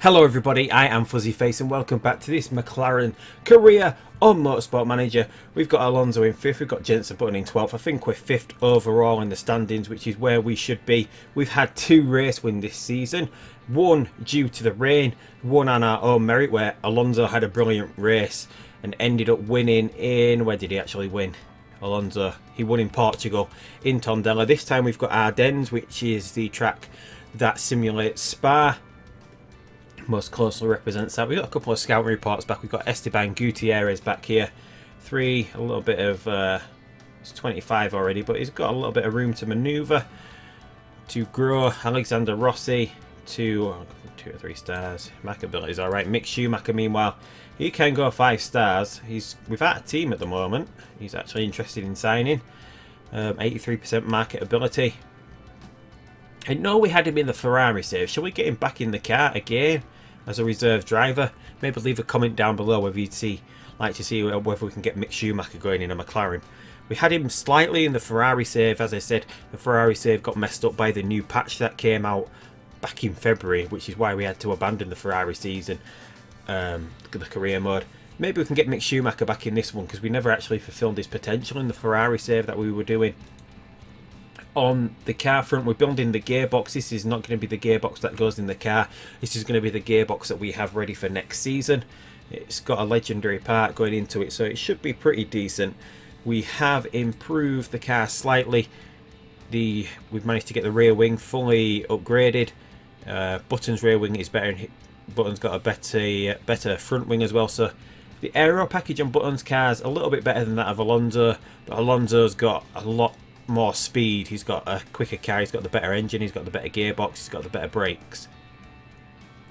Hello everybody, I am Fuzzy Face and welcome back to this McLaren career on Motorsport Manager. We've got Alonso in 5th, we've got Jensen Button in 12th. I think we're 5th overall in the standings, which is where we should be. We've had 2 race wins this season, one due to the rain, one on our own merit where Alonso had a brilliant race and ended up winning in, where did he actually win? Alonso, he won in Portugal, in Tondela. This time we've got Ardennes, which is the track that simulates Spa. Most closely represents that. We've got a couple of scouting reports back. We've got Esteban Gutierrez back here. 3, a little bit of, it's 25 already, but he's got a little bit of room to manoeuvre, to grow. Alexander Rossi, 2 or 3 stars. Mac ability's alright. Mick Schumacher, meanwhile, he can go 5 stars. He's without a team at the moment. He's actually interested in signing. 83% market ability. I know we had him in the Ferrari save. Shall we get him back in the car again as a reserve driver? Maybe leave a comment down below whether you'd like to see whether we can get Mick Schumacher going in a McLaren. We had him slightly in the Ferrari save. As I said, the Ferrari save got messed up by the new patch that came out back in February, which is why we had to abandon the Ferrari season, the career mode. Maybe we can get Mick Schumacher back in this one because we never actually fulfilled his potential in the Ferrari save that we were doing. On the car front, we're building the gearbox. This is not going to be the gearbox that goes in the car. This is going to be the gearbox that we have ready for next season. It's got a legendary part going into it, so it should be pretty decent. We have improved the car slightly. We've managed to get the rear wing fully upgraded. Button's rear wing is better. Button's got a better front wing as well. So the aero package on Button's car is a little bit better than that of Alonso, but Alonso's got a lot more speed. He's got a quicker car, he's got the better engine, he's got the better gearbox, he's got the better brakes,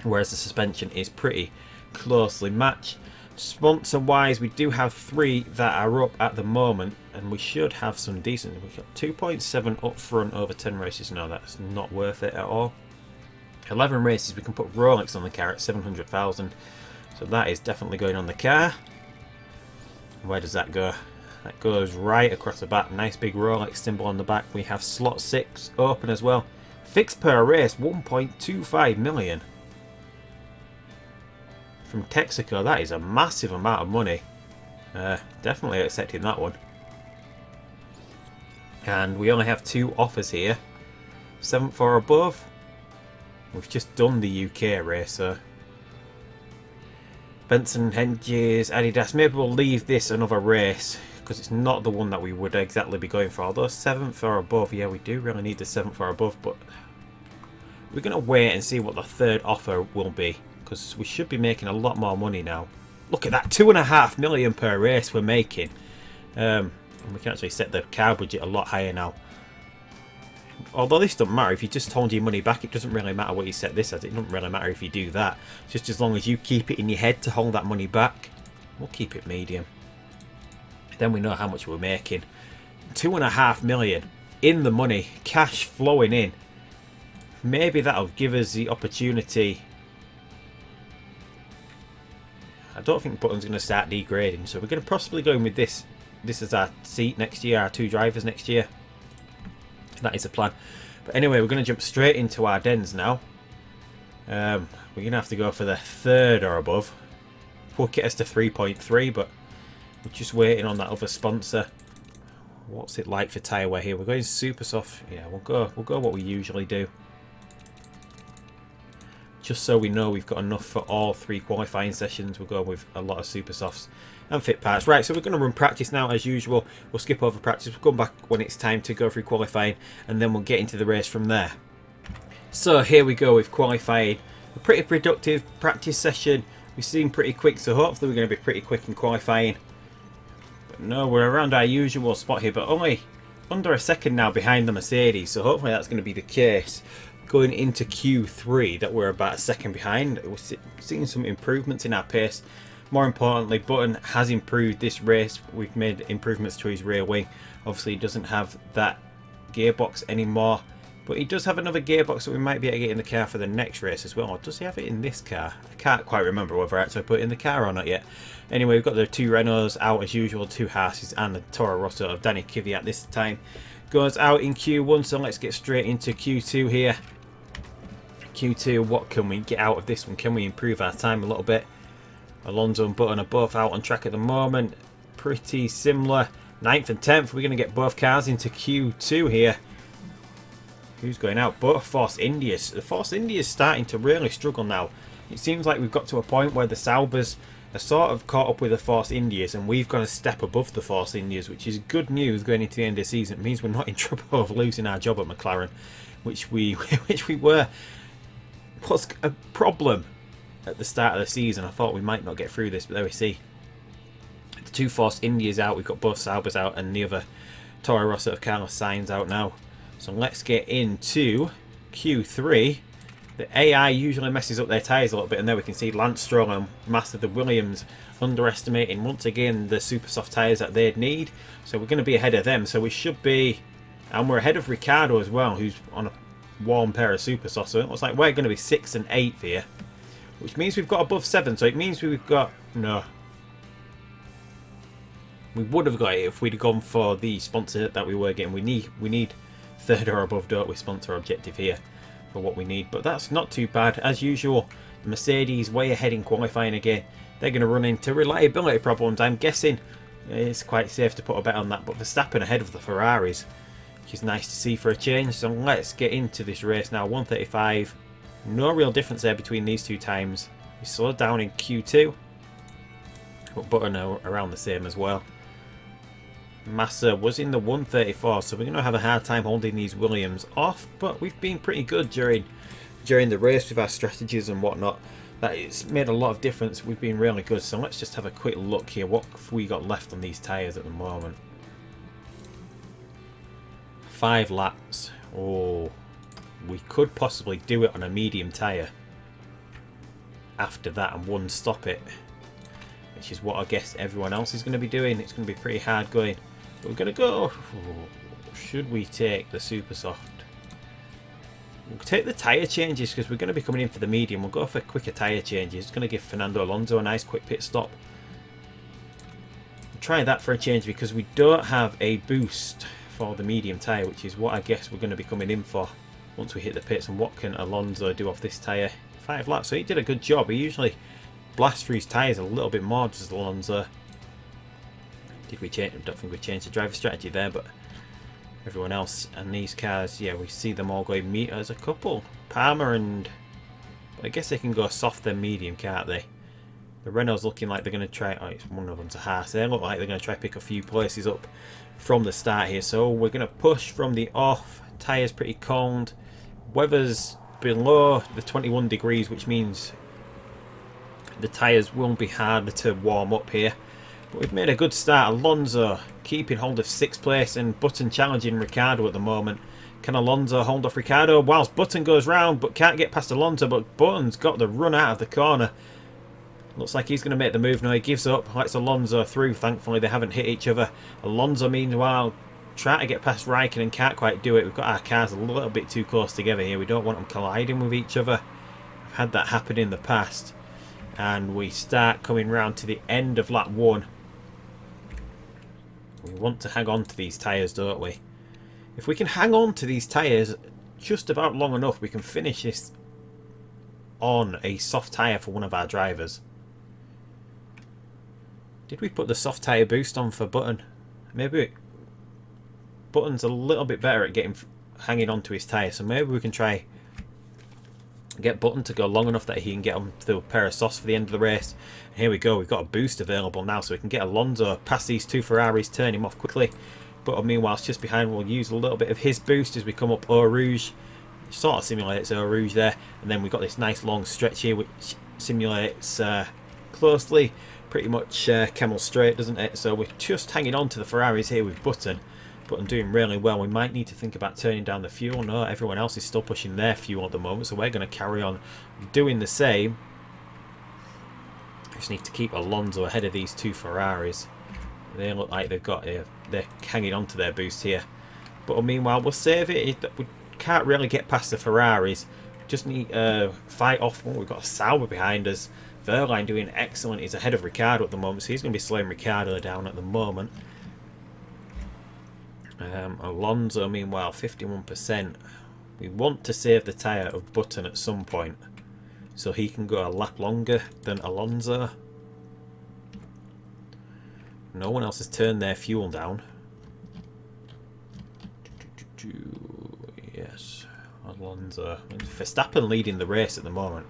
whereas the suspension is pretty closely matched. Sponsor wise, we do have 3 that are up at the moment, and we should have some decent. We've got 2.7 up front over 10 races. No, that's not worth it at all. 11 races, we can put Rolex on the car at 700,000, so that is definitely going on the car. Where does that go? That goes right across the back. Nice big Rolex symbol on the back. We have slot 6 open as well. Fixed per race, 1.25 million. From Texaco, that is a massive amount of money. Definitely accepting that one. And we only have 2 offers here. 7th or above. We've just done the UK race, so Benson, Hedges, Adidas. Maybe we'll leave this another race, because it's not the one that we would exactly be going for. Although 7th or above, yeah, we do really need the 7th or above, but we're going to wait and see what the 3rd offer will be, because we should be making a lot more money now. Look at that, 2.5 million per race we're making. And we can actually set the car budget a lot higher now. Although this doesn't matter, if you just hold your money back, it doesn't really matter what you set this as. It doesn't really matter if you do that. Just as long as you keep it in your head to hold that money back, we'll keep it medium. Then we know how much we're making. 2.5 million in the money, cash flowing in. Maybe that'll give us the opportunity. I don't think Button's going to start degrading, so we're going to possibly go in with this. This is our seat next year, our 2 drivers next year. That is the plan. But anyway, we're going to jump straight into Ardennes now. We're going to have to go for the 3rd or above. Will get us to 3.3, but we're just waiting on that other sponsor. What's it like for tyre wear here? We're going super soft. Yeah, we'll go what we usually do. Just so we know we've got enough for all 3 qualifying sessions, we'll go with a lot of super softs and fit parts. Right, so we're going to run practice now as usual. We'll skip over practice. We'll come back when it's time to go through qualifying, and then we'll get into the race from there. So here we go with qualifying. A pretty productive practice session. We seem pretty quick, so hopefully we're going to be pretty quick in qualifying. But no, we're around our usual spot here, but only under a second now behind the Mercedes, so hopefully that's going to be the case. Going into Q3, that we're about a second behind. We're seeing some improvements in our pace. More importantly, Button has improved this race. We've made improvements to his rear wing. Obviously, he doesn't have that gearbox anymore, but he does have another gearbox that we might be able to get in the car for the next race as well. Or does he have it in this car? I can't quite remember whether I actually put it in the car or not yet. Anyway, we've got the 2 Renaults out as usual, 2 Haas's, and the Toro Rosso of Danny Kvyat this time goes out in Q1. So let's get straight into Q2 here. Q2, what can we get out of this one? Can we improve our time a little bit? Alonso and Button are both out on track at the moment. Pretty similar. 9th and 10th, we're going to get both cars into Q2 here. Who's going out? Both Force Indias. The Force Indias starting to really struggle now. It seems like we've got to a point where the Saubers are sort of caught up with the Force Indias, and we've got a step above the Force Indias, which is good news going into the end of the season. It means we're not in trouble of losing our job at McLaren, which we were. Was a problem at the start of the season. I thought we might not get through this, but there we see. The 2 Force Indias out. We've got both Saubers out, and the other Toro Rosso of Carlos Sainz out now. So let's get into Q3. The AI usually messes up their tyres a little bit, and there we can see Lance Stroll and Master the Williams underestimating once again the super soft tyres that they'd need. So we're going to be ahead of them. So we should be, and we're ahead of Ricciardo as well, who's on a warm pair of super soft. So it looks like we're going to be 6th and 8th here, which means we've got above 7. So it means we've got no. We would have got it if we'd gone for the sponsor that we were getting. We need 3rd or above, don't we? Sponsor objective here for what we need, but that's not too bad. As usual, the Mercedes way ahead in qualifying again. They're going to run into reliability problems. I'm guessing it's quite safe to put a bet on that, but Verstappen ahead of the Ferraris, which is nice to see for a change. So let's get into this race now. 135, no real difference there between these two times. We slowed down in Q2, but Button are around the same as well. Massa was in the 134, so we're going to have a hard time holding these Williams off, but we've been pretty good during the race with our strategies and whatnot. That it's made a lot of difference. We've been really good. So let's just have a quick look here. What have we got left on these tyres at the moment? 5 laps. Oh, we could possibly do it on a medium tyre after that and one stop it, which is what I guess everyone else is going to be doing. It's going to be pretty hard going. But we're going to go. Should we take the super soft? We'll take the tyre changes because we're going to be coming in for the medium. We'll go for quicker tyre changes. It's going to give Fernando Alonso a nice quick pit stop. We'll try that for a change because we don't have a boost for the medium tyre, which is what I guess we're going to be coming in for once we hit the pits. And what can Alonso do off this tyre? 5 laps. So he did a good job. He usually blasts through his tyres a little bit more, does Alonso. Did we change? I don't think we changed the driver strategy there, but everyone else and these cars, yeah, we see them all going meters a couple. Palmer and, I guess they can go soft then medium, can't they? The Renault's looking like they're going to try. Oh, it's one of them's a Haas. They look like they're going to try to pick a few places up from the start here. So we're going to push from the off. Tyres pretty cold. Weather's below the 21 degrees, which means the tyres won't be harder to warm up here. But we've made a good start. Alonso keeping hold of 6th place and Button challenging Ricciardo at the moment. Can Alonso hold off Ricciardo whilst Button goes round but can't get past Alonso? But Button's got the run out of the corner. Looks like he's going to make the move now. He gives up, lets Alonso through. Thankfully they haven't hit each other. Alonso meanwhile trying to get past Raikkonen, can't quite do it. We've got our cars a little bit too close together here. We don't want them colliding with each other. I've had that happen in the past. And we start coming round to the end of lap 1. We want to hang on to these tyres, don't we? If we can hang on to these tyres just about long enough, we can finish this on a soft tyre for one of our drivers. Did we put the soft tyre boost on for Button? Maybe Button's a little bit better at hanging on to his tyre, so maybe we can try get Button to go long enough that he can get on to a pair of softs for the end of the race. And here we go, we've got a boost available now, so we can get Alonso past these 2 Ferraris, turn him off quickly. But meanwhile, just behind, we'll use a little bit of his boost as we come up Eau Rouge. Sort of simulates Eau Rouge there. And then we've got this nice long stretch here, which simulates closely, pretty much Camel Straight, doesn't it? So we're just hanging on to the Ferraris here with Button. Button doing really well. We might need to think about turning down the fuel. No, everyone else is still pushing their fuel at the moment, so we're going to carry on doing the same. Just need to keep Alonso ahead of these 2 Ferraris. They look like they've got they're hanging on to their boost here. But meanwhile, we'll save it. We can't really get past the Ferraris. Just need fight off. We've got a Sauber behind us. Verline doing excellent. He's ahead of Ricciardo at the moment, so he's going to be slowing Ricciardo down at the moment. Alonso, meanwhile, 51%. We want to save the tyre of Button at some point, so he can go a lap longer than Alonso. No one else has turned their fuel down. Yes, Alonso. Verstappen leading the race at the moment.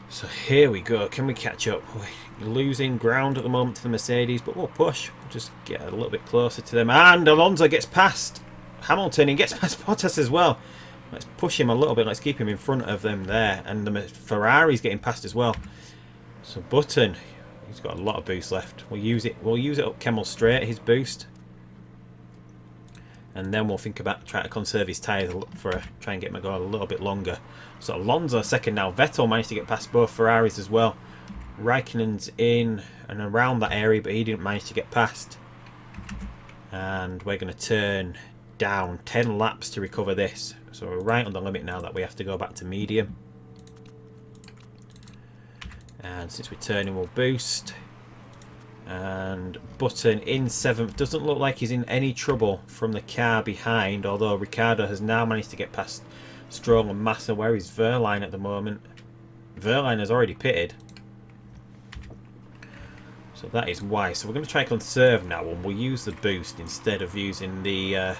So here we go. Can we catch up? We're losing ground at the moment to the Mercedes, but we'll push. We'll just get a little bit closer to them. And Alonso gets past Hamilton. He gets past Bottas as well. Let's push him a little bit. Let's keep him in front of them there. And the Ferrari's getting past as well. So Button, he's got a lot of boost left. We'll use it. We'll use it up Kemmel straight, his boost. And then we'll think about trying to conserve his tyres for try and get him going a little bit longer. So Alonso second now. Vettel managed to get past both Ferraris as well. Raikkonen's in and around that area, but he didn't manage to get past. And we're going to turn down 10 laps to recover this. So we're right on the limit now that we have to go back to medium. And since we're turning, we'll boost. And Button in 7th. Doesn't look like he's in any trouble from the car behind, although Ricciardo has now managed to get past Stroll and Massa. Where is Wehrlein at the moment? Wehrlein has already pitted. So that is why. So we're going to try and conserve now, and we'll use the boost instead of using the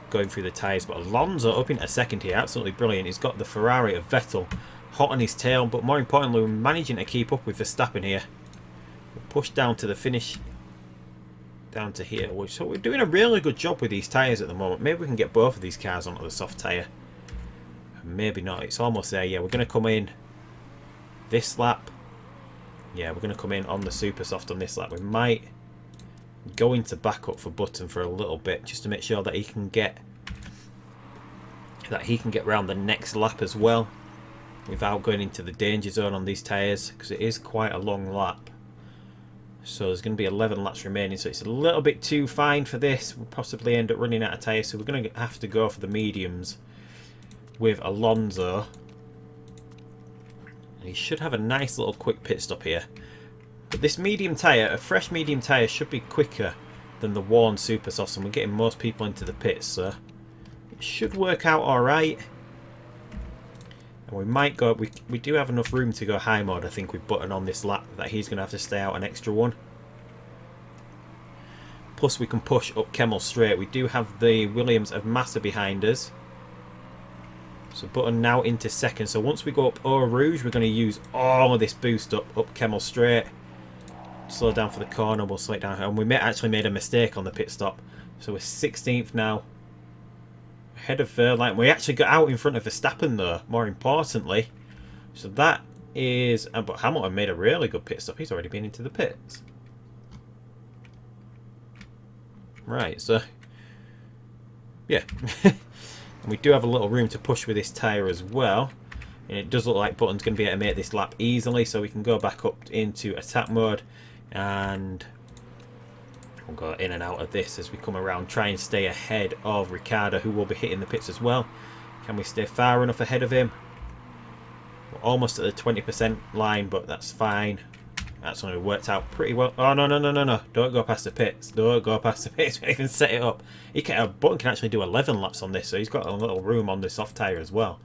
going through the tyres. But Alonso up into second here. Absolutely brilliant. He's got the Ferrari of Vettel hot on his tail, but more importantly, we're managing to keep up with Verstappen here. We'll push down to the finish, down to here. So we're doing a really good job with these tyres at the moment. Maybe we can get both of these cars onto the soft tyre. Maybe not. It's almost there. Yeah, we're going to come in this lap. Yeah, we're going to come in on the super soft on this lap. We might go into backup for Button for a little bit, just to make sure that he can get round the next lap as well, without going into the danger zone on these tyres, because it is quite a long lap. So there's going to be 11 laps remaining, so it's a little bit too fine for this. We'll possibly end up running out of tyres, so we're going to have to go for the mediums with Alonso. He should have a nice little quick pit stop here. But this medium tyre, a fresh medium tyre, should be quicker than the worn super softs, and we're getting most people into the pits, so it should work out alright. And we might go, we do have enough room to go high mode, I think, with Button on this lap, that he's going to have to stay out an extra one. Plus we can push up Kemmel straight. We do have the Williams of Massa behind us. So Button now into second. So once we go up Eau Rouge, we're going to use all of this boost up Kemmel straight. Slow down for the corner, we'll slow it down. And we actually made a mistake on the pit stop. So we're 16th now. Ahead of Wehrlein. We actually got out in front of Verstappen though, more importantly. So that is... But Hamilton made a really good pit stop. He's already been into the pits. Right, so... Yeah. And we do have a little room to push with this tyre as well. And it does look like Button's going to be able to make this lap easily, so we can go back up into attack mode. And... we'll go in and out of this as we come around. Try and stay ahead of Ricciardo, who will be hitting the pits as well. Can we stay far enough ahead of him? We're almost at the 20% line, but that's fine. That's only worked out pretty well. Oh, no, no, no, no, no. Don't go past the pits. Don't go past the pits. We can set it up. Button can actually do 11 laps on this, so he's got a little room on the soft tyre as well.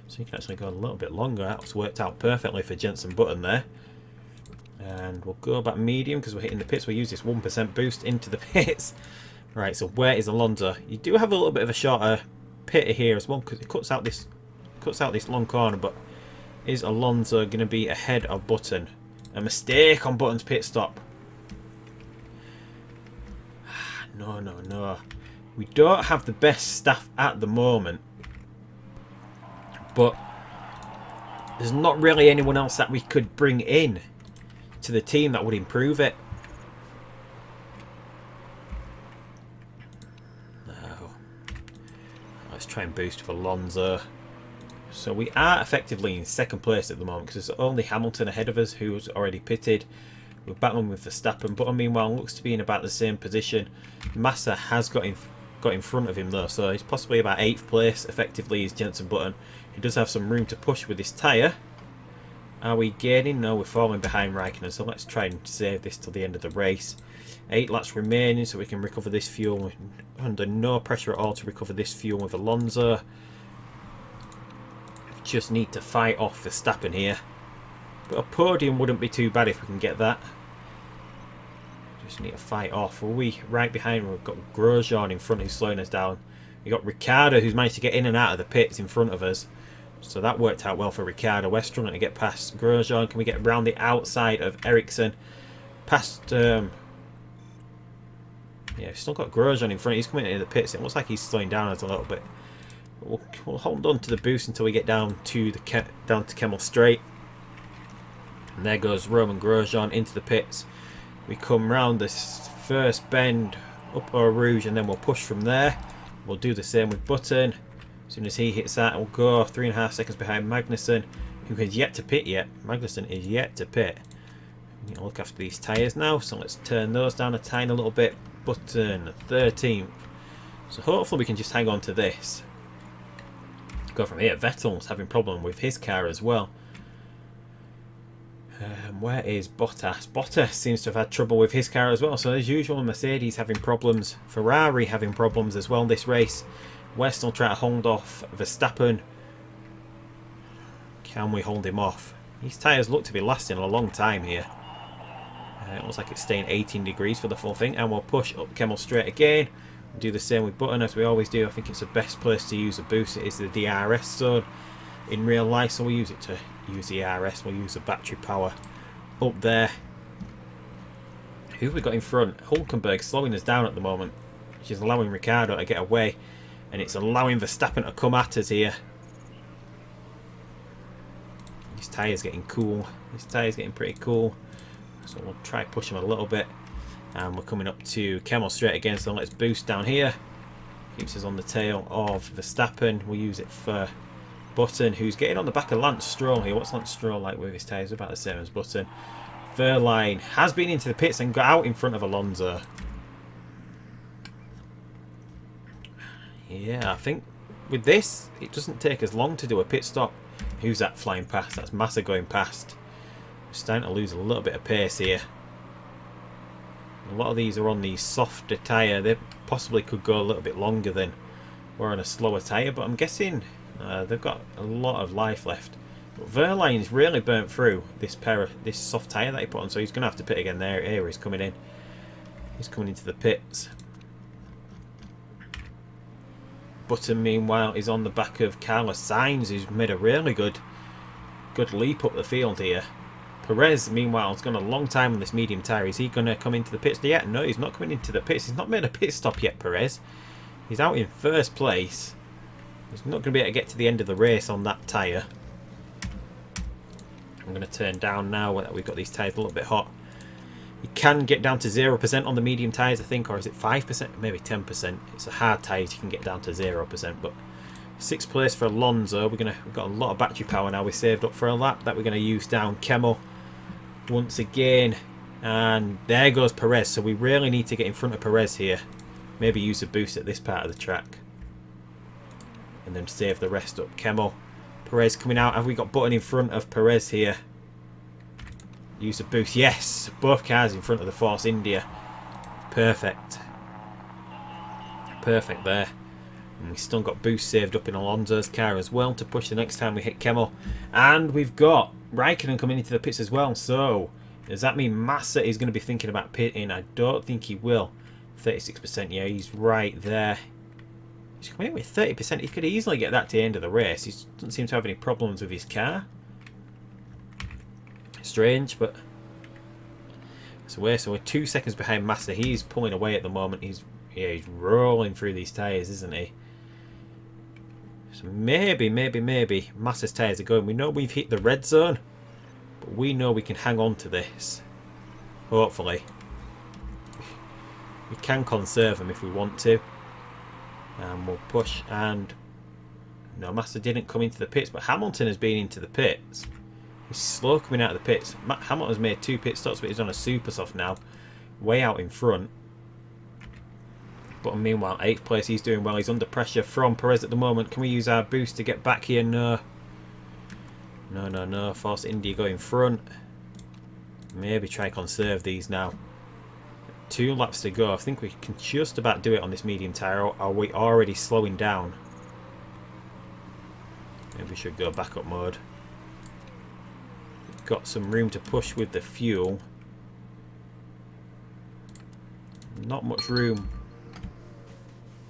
So he can actually go a little bit longer. That's worked out perfectly for Jenson Button there. And we'll go back medium because we're hitting the pits. We'll use this 1% boost into the pits. Right, so where is Alonso? You do have a little bit of a shorter pit here as well because it cuts out this long corner. But is Alonso going to be ahead of Button? A mistake on Button's pit stop. No, no, no. We don't have the best staff at the moment. But there's not really anyone else that we could bring in to the team that would improve it. Now, let's try and boost for Alonso. So we are effectively in second place at the moment because there's only Hamilton ahead of us who's already pitted. We're battling with Verstappen, but meanwhile looks to be in about the same position. Massa has got in front of him though, so he's possibly about 8th place. Effectively is Jenson Button. He does have some room to push with his tyre. Are we gaining? No, we're falling behind Raikkonen, so let's try and save this till the end of the race. 8 laps remaining, so we can recover this fuel. We're under no pressure at all to recover this fuel with Alonso. Just need to fight off Verstappen here. But a podium wouldn't be too bad if we can get that. Just need to fight off. Are we right behind? We've got Grosjean in front who's slowing us down. We've got Ricciardo who's managed to get in and out of the pits in front of us. So that worked out well for Ricciardo. We're struggling to get past Grosjean. Can we get around the outside of Ericsson? Past... yeah, we've still got Grosjean in front. He's coming into the pits. It looks like he's slowing down us a little bit. We'll hold on to the boost until we get down to Kemmel Straight. And there goes Roman Grosjean into the pits. We come round this first bend up Eau Rouge and then we'll push from there. We'll do the same with Button. As soon as he hits that, we'll go 3.5 seconds behind Magnussen, who is yet to pit yet. Magnussen is yet to pit. We need to look after these tyres now, so let's turn those down a tiny little bit. Button, 13th. So hopefully we can just hang on to this. Go from here. Vettel's having a problem with his car as well. Where is Bottas? Bottas seems to have had trouble with his car as well. So as usual, Mercedes having problems. Ferrari having problems as well in this race. We're still trying to hold off Verstappen. Can we hold him off? These tyres look to be lasting a long time here. It looks like it's staying 18 degrees for the full thing. And we'll push up Kemmel Straight again. We'll do the same with Button as we always do. I think it's the best place to use a boost. It is the DRS zone in real life. So we'll use it to use the RS. We'll use the battery power up there. Who have we got in front? Hulkenberg slowing us down at the moment, which is allowing Ricciardo to get away. And it's allowing Verstappen to come at us here. His tyre's getting cool. His tyre's getting pretty cool. So we'll try to push him a little bit. And we're coming up to Kemmel Straight again. So let's boost down here. Keeps us on the tail of Verstappen. We'll use it for Button, who's getting on the back of Lance Stroll here. What's Lance Stroll like with his tyres? About the same as Button. Verline has been into the pits and got out in front of Alonso. Yeah, I think with this, it doesn't take as long to do a pit stop. Who's that flying past? That's Massa going past. We're starting to lose a little bit of pace here. A lot of these are on the softer tyre. They possibly could go a little bit longer than we're on a slower tyre, but I'm guessing they've got a lot of life left. But Verline's really burnt through this soft tyre that he put on, so he's going to have to pit again there. Here he's coming in. He's coming into the pits. Button, meanwhile, is on the back of Carlos Sainz, who's made a really good leap up the field here. Perez, meanwhile, has gone a long time on this medium tyre. Is he going to come into the pits yet? No, he's not coming into the pits. He's not made a pit stop yet, Perez. He's out in first place. He's not going to be able to get to the end of the race on that tyre. I'm going to turn down now that we've got these tyres a little bit hot. You can get down to 0% on the medium tyres, I think, or is it 5%? Maybe 10%. It's a hard tyres, you can get down to 0%. But 6th place for Alonso. We've got a lot of battery power now. We saved up for a lap that we're going to use down Kemmel once again. And there goes Perez. So we really need to get in front of Perez here. Maybe use a boost at this part of the track. And then save the rest up. Kemmel. Perez coming out. Have we got Button in front of Perez here? Use a boost. Yes! Both cars in front of the Force India. Perfect. Perfect there. And we've still got boost saved up in Alonso's car as well to push the next time we hit Kemmel. And we've got Raikkonen coming into the pits as well. So, does that mean Massa is going to be thinking about pitting? I don't think he will. 36%. Yeah, he's right there. He's coming in with 30%. He could easily get that to the end of the race. He doesn't seem to have any problems with his car. Strange, but so we're 2 seconds behind Massa. He's pulling away at the moment. He's rolling through these tyres, isn't he? So maybe Massa's tyres are going. We know we've hit the red zone, but we know we can hang on to this. Hopefully, we can conserve them if we want to, and we'll push. And no, Massa didn't come into the pits, but Hamilton has been into the pits. He's slow coming out of the pits. Hamilton's made 2 pit stops, but he's on a super soft now. Way out in front. But meanwhile, 8th place, he's doing well. He's under pressure from Perez at the moment. Can we use our boost to get back here? No. No. Force India go in front. Maybe try conserve these now. 2 laps to go. I think we can just about do it on this medium tyre. Or are we already slowing down? Maybe we should go backup mode. We've got some room to push with the fuel. Not much room.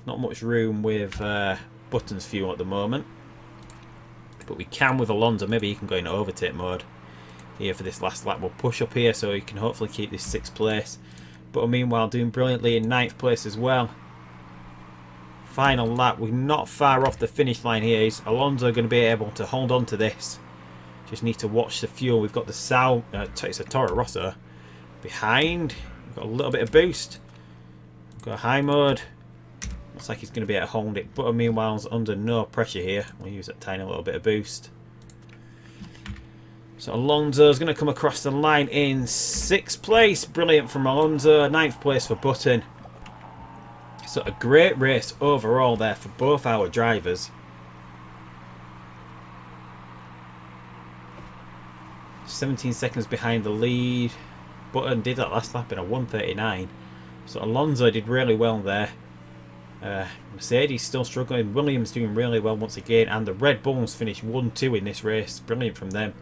Not much room with Button's fuel at the moment. But we can with Alonso. Maybe he can go in overtake mode here for this last lap. We'll push up here so he can hopefully keep this 6th place. But meanwhile doing brilliantly in 9th place as well. Final lap. We're not far off the finish line here. Is Alonso going to be able to hold on to this? Just need to watch the fuel. We've got the it's a Toro Rosso behind. We've got a little bit of boost. We've got high mode. Looks like he's going to be able to hold it. But meanwhile, he's under no pressure here. We'll use that tiny little bit of boost. So Alonso's going to come across the line in 6th place. Brilliant from Alonso. 9th place for Button. So a great race overall there for both our drivers. 17 seconds behind the lead. Button did that last lap in a 1:39. So Alonso did really well there. Mercedes still struggling. Williams doing really well once again. And the Red Bulls finished 1-2 in this race. Brilliant from them.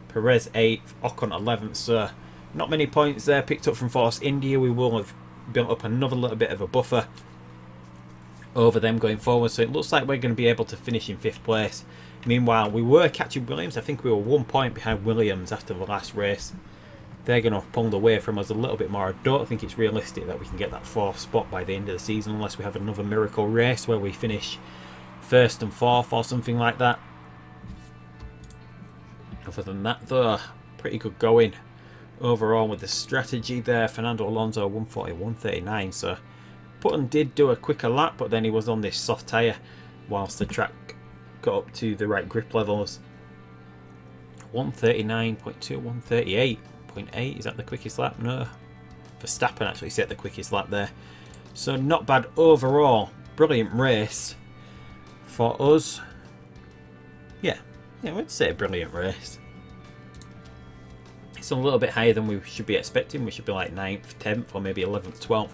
Perez 8th, Ocon 11th. So not many points there picked up from Force India. We will have built up another little bit of a buffer over them going forward. So it looks like we're going to be able to finish in 5th place. Meanwhile, we were catching Williams. I think we were 1 point behind Williams after the last race. They're going to have pulled away from us a little bit more. I don't think it's realistic that we can get that 4th spot by the end of the season unless we have another miracle race where we finish 1st and 4th or something like that. Other than that though, pretty good going overall with the strategy there. Fernando Alonso 140, 139. So Button did do a quicker lap, but then he was on this soft tyre whilst the track got up to the right grip levels. 139.2, 138.8. Is that the quickest lap? No. Verstappen actually set the quickest lap there. So not bad overall. Brilliant race for us. Yeah, we'd say a brilliant race. It's a little bit higher than we should be expecting. We should be like 9th, 10th, or maybe 11th, 12th.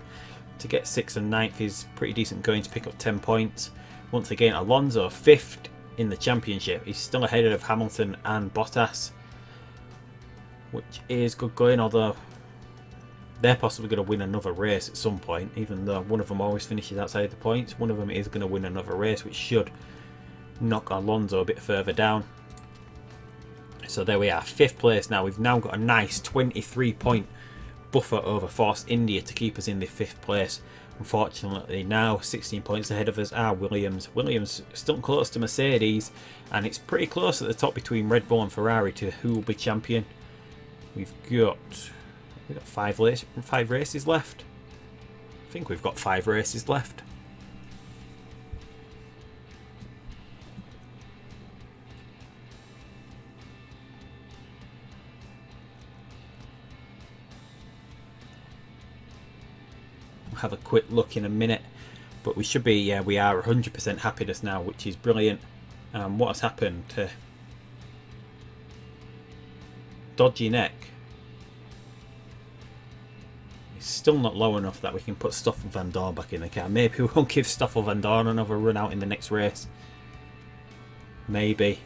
To get 6th and 9th is pretty decent going to pick up 10 points. Once again, Alonso 5th in the championship. He's still ahead of Hamilton and Bottas, which is good going, although they're possibly going to win another race at some point. Even though one of them always finishes outside the points, one of them is going to win another race, which should knock Alonso a bit further down. So there we are, 5th place now. We've now got a nice 23 point buffer over Force India to keep us in the 5th place. Unfortunately now 16 points ahead of us are Williams. Williams still close to Mercedes, and it's pretty close at the top between Red Bull and Ferrari to who will be champion. We've got 5 races left. I think we've got 5 races left. Have a quick look in a minute, but we should be, yeah, we are 100% happiness now, which is brilliant. What has happened to Dodgy Neck? It's still not low enough that we can put Stoffel Van Dorn back in the car. Maybe we won't give Stoffel Van Dorn another run out in the next race. Maybe.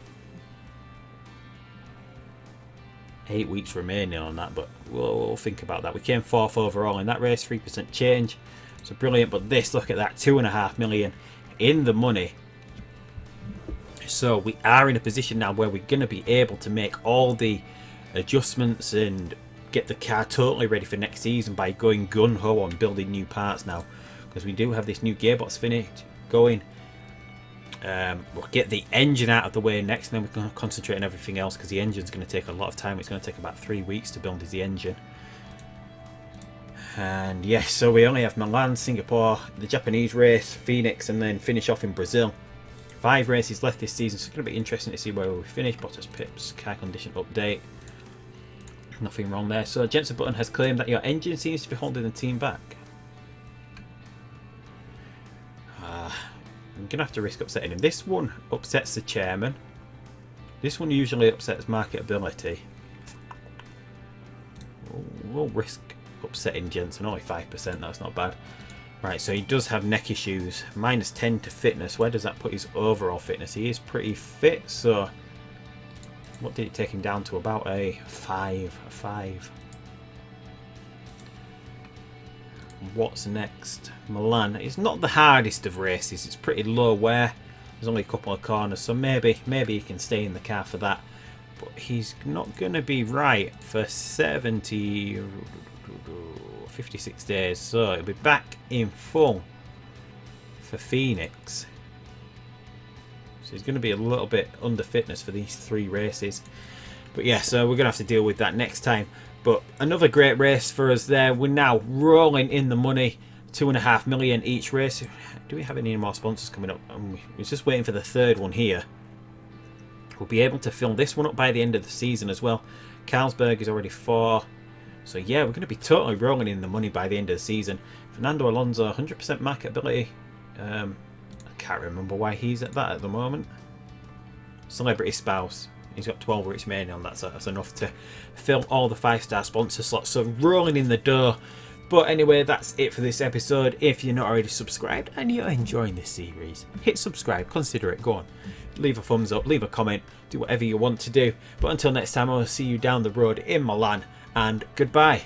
8 weeks remaining on that, but we'll think about that. We came 4th overall in that race, 3% change, so brilliant. But this, look at that, 2.5 million in the money. So we are in a position now where we're going to be able to make all the adjustments and get the car totally ready for next season by going gun-ho on building new parts now, because we do have this new gearbox finished going. We'll get the engine out of the way next, and then we can concentrate on everything else, because the engine's going to take a lot of time. It's going to take about 3 weeks to build the engine. And yes, so we only have Milan, Singapore, the Japanese race, Phoenix, and then finish off in Brazil. 5 races left this season, so it's going to be interesting to see where we finish. Bottas pips, car condition update. Nothing wrong there. So Jensen Button has claimed that your engine seems to be holding the team back. I'm going to have to risk upsetting him. This one upsets the chairman. This one usually upsets marketability. We'll risk upsetting, gents, and only 5%. That's not bad. Right, so he does have neck issues. -10 to fitness. Where does that put his overall fitness? He is pretty fit, so what did it take him down to? About a 5. A 5. What's next? Milan. It's not the hardest of races. It's pretty low wear. There's only a couple of corners, so maybe he can stay in the car for that. But he's not going to be right for 56 days, so he'll be back in full for Phoenix. So he's going to be a little bit under fitness for these 3 races. But yeah, so we're going to have to deal with that next time. But another great race for us there. We're now rolling in the money. 2.5 million each race. Do we have any more sponsors coming up? We're just waiting for the 3rd one here. We'll be able to fill this one up by the end of the season as well. Carlsberg is already 4. So yeah, we're going to be totally rolling in the money by the end of the season. Fernando Alonso, 100% marketability. I can't remember why he's at that at the moment. Celebrity spouse. He's got 12 weeks remaining on that, so that's enough to fill all the 5-star sponsor slots. So rolling in the dough. But anyway, that's it for this episode. If you're not already subscribed and you're enjoying this series, hit subscribe, consider it, go on. Leave a thumbs up, leave a comment, do whatever you want to do. But until next time, I'll see you down the road in Milan, and goodbye.